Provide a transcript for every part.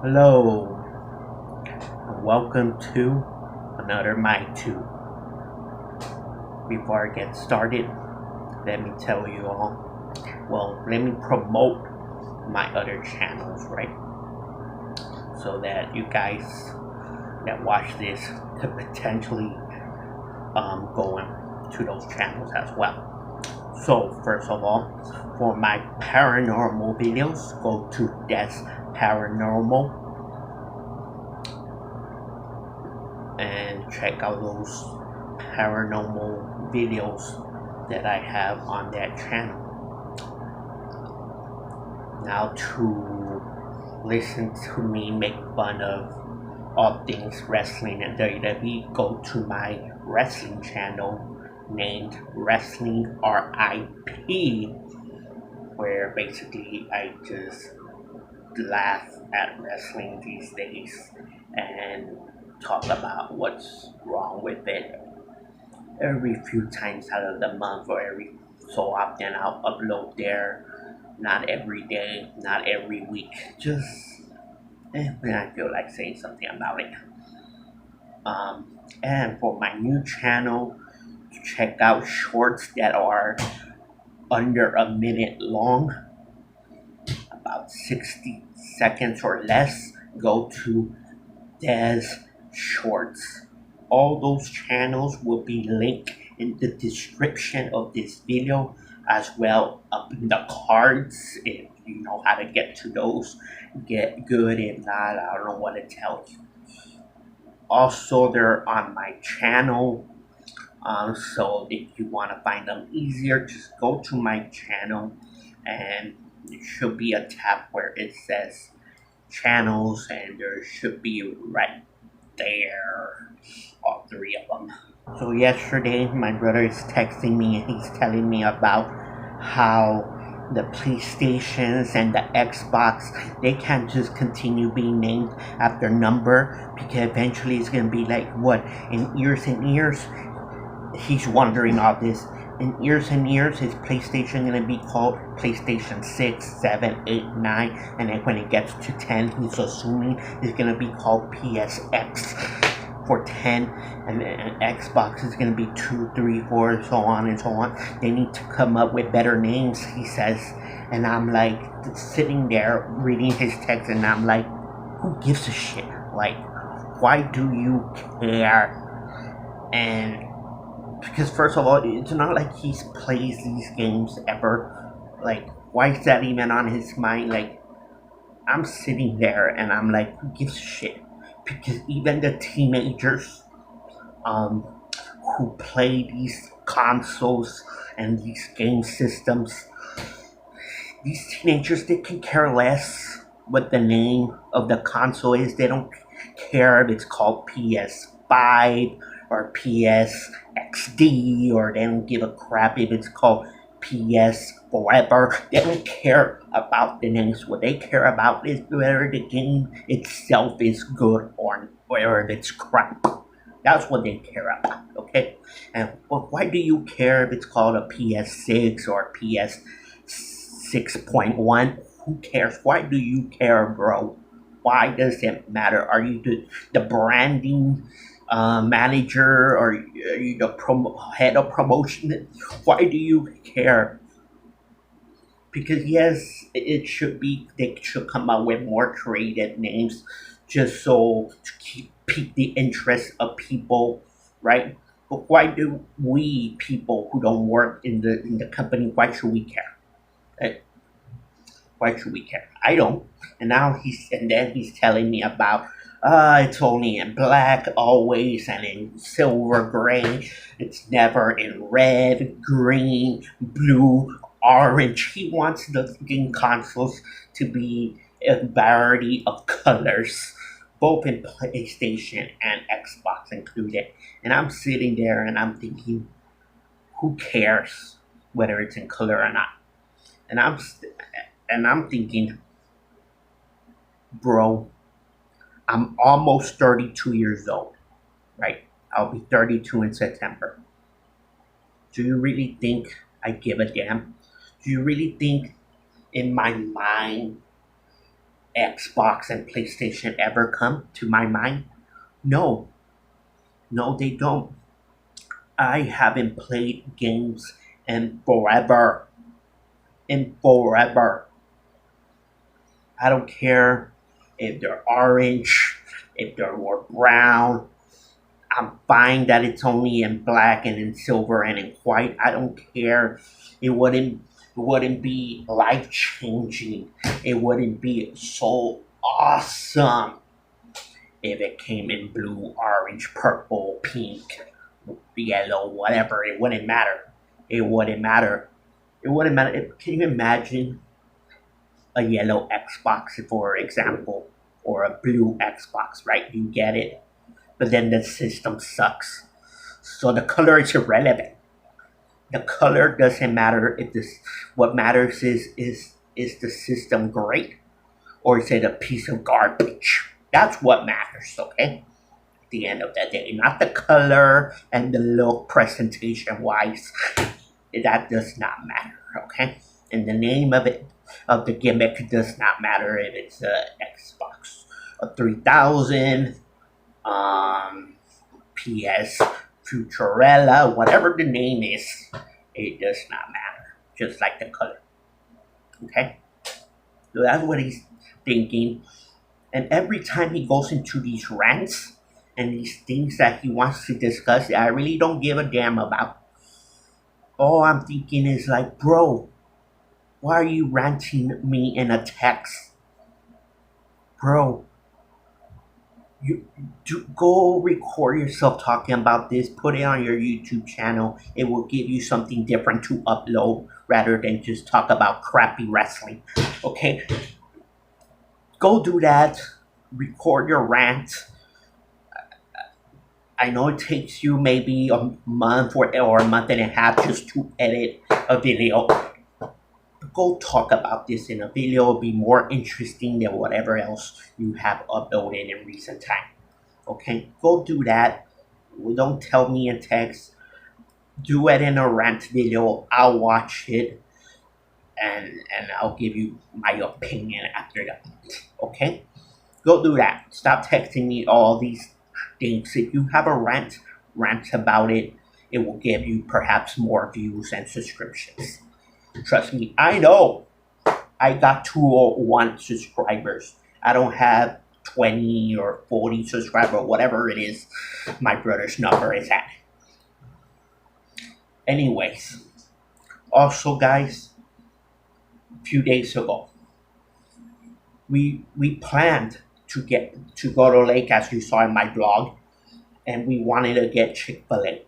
Hello, and welcome to another MyTube. Before I get started, let me tell you all, let me promote my other channels, right? So that you guys that watch this could potentially go to those channels as well. So, first of all, for my paranormal videos, go to Des Paranormal and check out those paranormal videos that I have on that channel. Now, to listen to me make fun of all things wrestling and WWE, go to my wrestling channel named Wrestling RIP, where basically I just laugh at wrestling these days and talk about what's wrong with it. Every few times out of the month or every so often I'll upload there. Not every day, not every week. Just when I feel like saying something about it. And for my new channel, check out shorts that are under a minute long, about 60 seconds or less. Go to Des Shorts. All those channels will be linked in the description of this video, as well up in the cards. If you know how to get to those, get good. If not, I don't know what to tell you. Also, they're on my channel. So if you want to find them easier, just go to my channel and there should be a tab where it says channels, and there should be right there all three of them. So yesterday my brother is texting me and he's telling me about how the PlayStations and the Xbox, they can't just continue being named after number, because eventually it's gonna be like what, in years and years. He's wondering all this. In years and years, is PlayStation gonna be called PlayStation 6, 7, 8, 9, and then when it gets to 10, he's assuming it's gonna be called PSX for 10, and then Xbox is gonna be 2, 3, 4, so on and so on. They need to come up with better names, he says. And I'm like sitting there reading his text, and I'm like, who gives a shit? Like, why do you care? And because first of all, it's not like he plays these games ever. Like, why is that even on his mind? Like, I'm sitting there and I'm like, who gives a shit? Because even the teenagers who play these consoles and these game systems, these teenagers, they can care less what the name of the console is. They don't care if it's called PS5 or PSXD, or they don't give a crap if it's called PS Forever. They don't care about the names. What they care about is whether the game itself is good or whether it's crap. That's what they care about, okay? And well, why do you care if it's called a PS6 or PS 6.1? Who cares? Why do you care, bro? Why does it matter? Are you the branding manager, or are you the head of promotion? Why do you care? Because yes, it should be, they should come up with more creative names, just so to pique the interest of people, right? But why do we people who don't work in the company, why should we care? Right? Why should we care? I don't. And then he's telling me about it's only in black always, and in silver gray. It's never in red, green, blue, orange. He wants the game consoles to be a variety of colors, both in PlayStation and Xbox included. And I'm sitting there and I'm thinking, who cares whether it's in color or not? And I'm thinking, bro, I'm almost 32 years old, right? I'll be 32 in September. Do you really think I give a damn? Do you really think in my mind Xbox and PlayStation ever come to my mind? No, no, they don't. I haven't played games in forever. In forever. I don't care if they're orange, if they're more brown. I'm fine that it's only in black and in silver and in white. I don't care. It wouldn't be life changing. It wouldn't be so awesome if it came in blue, orange, purple, pink, yellow, whatever. It wouldn't matter. It wouldn't matter. It wouldn't matter. Can you imagine a yellow Xbox, for example, or a blue Xbox, right? You get it. But then the system sucks. So the color is irrelevant. The color doesn't matter if this. What matters is the system great or is it a piece of garbage? That's what matters, okay? At the end of the day, not the color and the look presentation wise. That does not matter, okay? And the name of it, of the gimmick, does not matter if it's a Xbox, a 3000, PS Futurella, whatever the name is, it does not matter. Just like the color, okay? So that's what he's thinking. And every time he goes into these rants and these things that he wants to discuss that I really don't give a damn about, all I'm thinking is like, bro, why are you ranting me in a text? Bro, you go record yourself talking about this, put it on your YouTube channel. It will give you something different to upload rather than just talk about crappy wrestling. Okay? Go do that. Record your rant. I know it takes you maybe a month or a month and a half just to edit a video. Go talk about this in a video. It'll be more interesting than whatever else you have uploaded in recent time. Okay? Go do that. Don't tell me in text. Do it in a rant video. I'll watch it and I'll give you my opinion after that. Okay? Go do that. Stop texting me all these things. If you have a rant about it, it will give you perhaps more views and subscriptions. Trust me, I know. I got 201 subscribers. I don't have 20 or 40 subscribers, whatever it is my brother's number is at. Anyways, also guys, a few days ago, we planned to go to Lake, as you saw in my blog, and we wanted to get Chick-fil-A,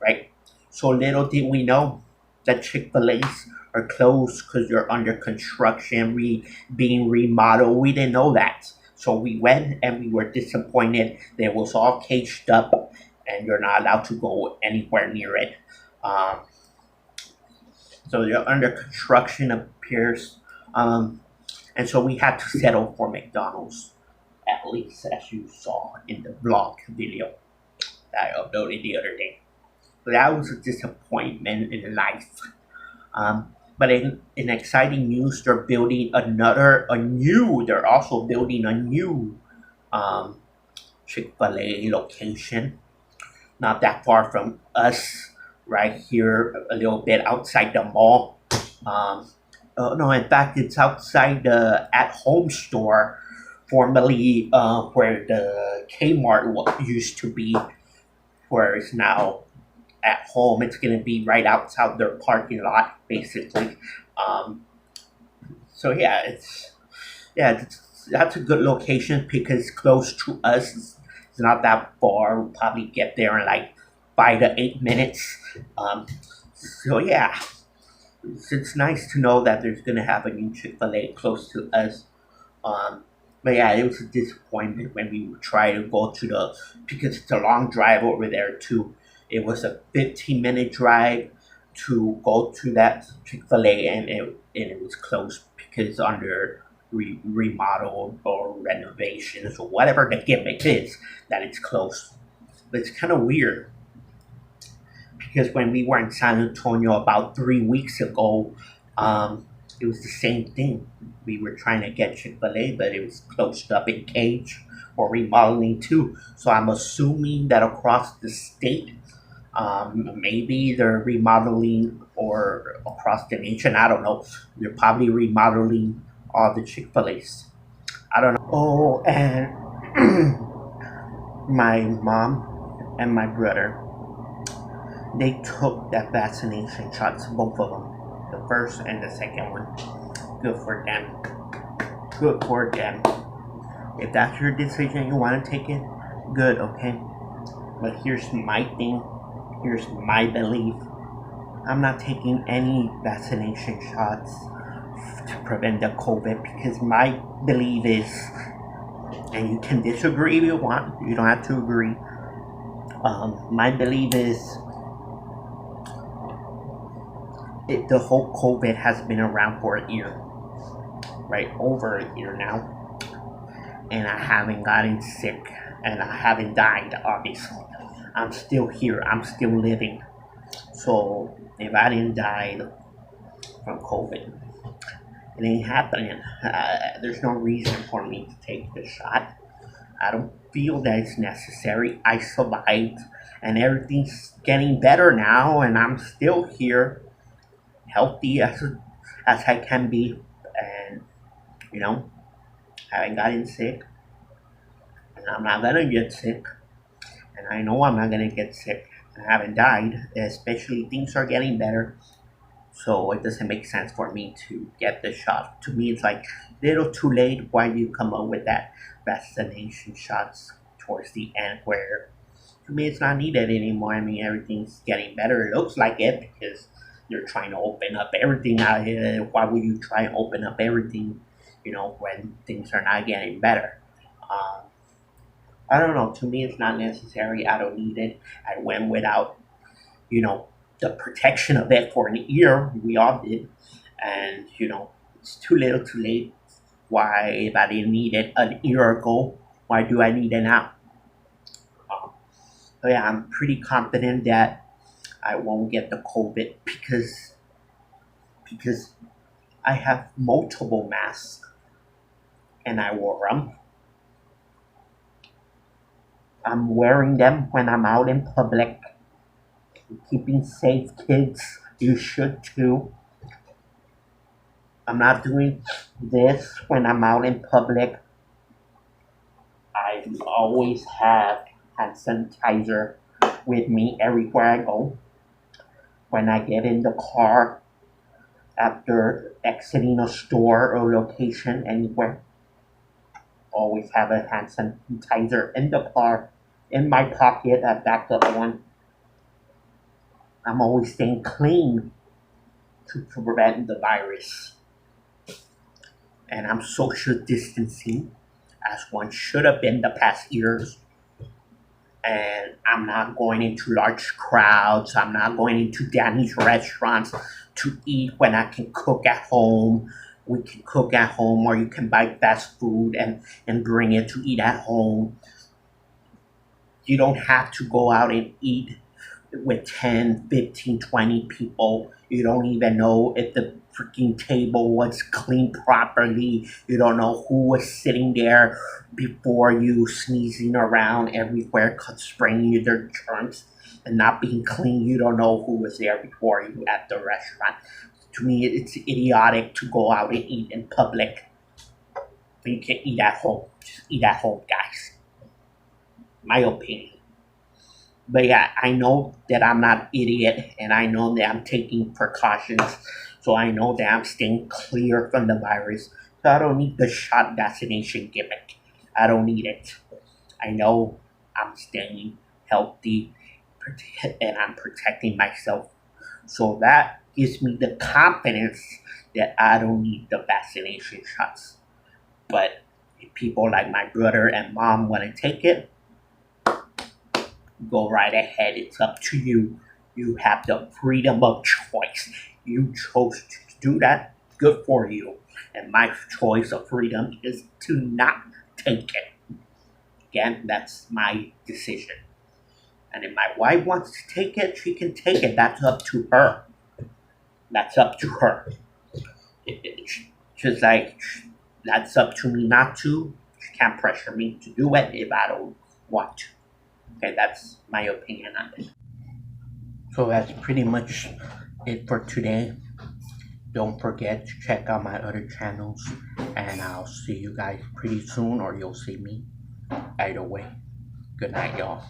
right? So little did we know that Chick-fil-A's are closed because they're under construction, being remodeled. We didn't know that. So we went and we were disappointed. It was all caged up and you're not allowed to go anywhere near it. So they're under construction, appears. And so we had to settle for McDonald's, at least as you saw in the vlog video that I uploaded the other day. So that was a disappointment in life. But in exciting news, they're building they're also building a new Chick-fil-A location, not that far from us, right here, a little bit outside the mall. No, in fact, it's outside the at-home store, formerly where the Kmart used to be, where it's now at home. It's going to be right outside their parking lot, basically. So yeah, that's a good location because it's close to us. It's not that far. We'll probably get there in like 5 to 8 minutes. So yeah, it's nice to know that there's going to have a new Chick-fil-A close to us. But yeah, it was a disappointment when we tried to go to because it's a long drive over there too. It was a 15-minute drive to go to that Chick-fil-A, and it was closed because it's under remodel or renovations or whatever the gimmick is that it's closed. But it's kind of weird because when we were in San Antonio about 3 weeks ago, it was the same thing. We were trying to get Chick-fil-A, but it was closed up in Cage or remodeling too. So I'm assuming that across the state, maybe they're remodeling or across the nation. I don't know. They're probably remodeling all the Chick-fil-A's. I don't know. Oh, and my mom and my brother, they took that vaccination shots, both of them, the first and the second one. Good for them. Good for them. If that's your decision, you want to take it, good, okay? But here's my thing. Here's my belief. I'm not taking any vaccination shots to prevent the COVID because my belief is, and you can disagree if you want, you don't have to agree. My belief is the whole COVID has been around for a year, right? Over a year now. And I haven't gotten sick and I haven't died, obviously. I'm still here, I'm still living. So if I didn't die from COVID, it ain't happening. There's no reason for me to take the shot. I don't feel that it's necessary. I survived and everything's getting better now and I'm still here, healthy as I can be, and haven't gotten sick and I'm not gonna get sick, and I know I'm not gonna get sick. I haven't died, especially things are getting better. So it doesn't make sense for me to get the shot. To me, it's like little too late. Why do you come up with that vaccination shots towards the end where to me it's not needed anymore? I mean, everything's getting better. It looks like it because you're trying to open up everything out here. Why would you try and open up everything, when things are not getting better? I don't know. To me, it's not necessary. I don't need it. I went without, the protection of it for an year. We all did. And, it's too little too late. Why, if I didn't need it a year ago, why do I need it now? So yeah, I'm pretty confident that I won't get the COVID because I have multiple masks and I wore them. I'm wearing them when I'm out in public. Keeping safe, kids. You should too. I'm not doing this when I'm out in public. I always have hand sanitizer with me everywhere I go. When I get in the car, after exiting a store or location anywhere, always have a hand sanitizer in the car, in my pocket, a backup one. I'm always staying clean to prevent the virus. And I'm social distancing as one should have been the past years. And I'm not going into large crowds. I'm not going into Danny's restaurants to eat when I can cook at home. We can cook at home, or you can buy fast food and bring it to eat at home. You don't have to go out and eat with 10, 15, 20 people. You don't even know if the freaking table was cleaned properly. You don't know who was sitting there before you, sneezing around everywhere, spraying you their germs and not being clean. You don't know who was there before you at the restaurant. To me, it's idiotic to go out and eat in public. You can eat at home. Just eat at home, guys. My opinion. But yeah, I know that I'm not an idiot, and I know that I'm taking precautions. So I know that I'm staying clear from the virus. So I don't need the shot vaccination gimmick. I don't need it. I know I'm staying healthy and I'm protecting myself. So that gives me the confidence that I don't need the vaccination shots. But if people like my brother and mom want to take it, go right ahead. It's up to you. You have the freedom of choice. You chose to do that. Good for you. And my choice of freedom is to not take it. Again, that's my decision. And if my wife wants to take it, she can take it. That's up to her. That's up to her. It's just like, that's up to me not to. She can't pressure me to do it if I don't want to. Okay, that's my opinion on this. So that's pretty much it for today. Don't forget to check out my other channels, and I'll see you guys pretty soon, or you'll see me. Either way, good night, y'all.